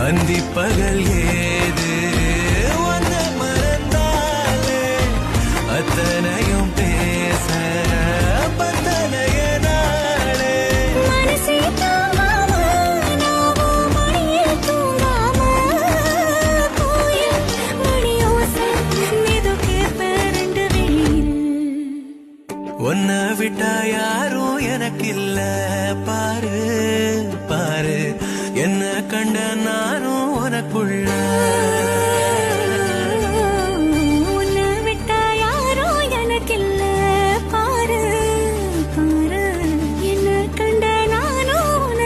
அந்தி பகல் ஏது ஒன்ன மறந்தாலே அத்தனையும் பேச பத்தனைய நாளே மனசே தாங்காம நாவும் மணியில் தூங்காம கோயில் மணியோசை மிதுக்கே பேரண்டு வெளியில் உன்னை விட்டா யாரும் எனக்கு இல்ல பாரு பாரு என்ன கண்ட நானும் உனக்குள்ள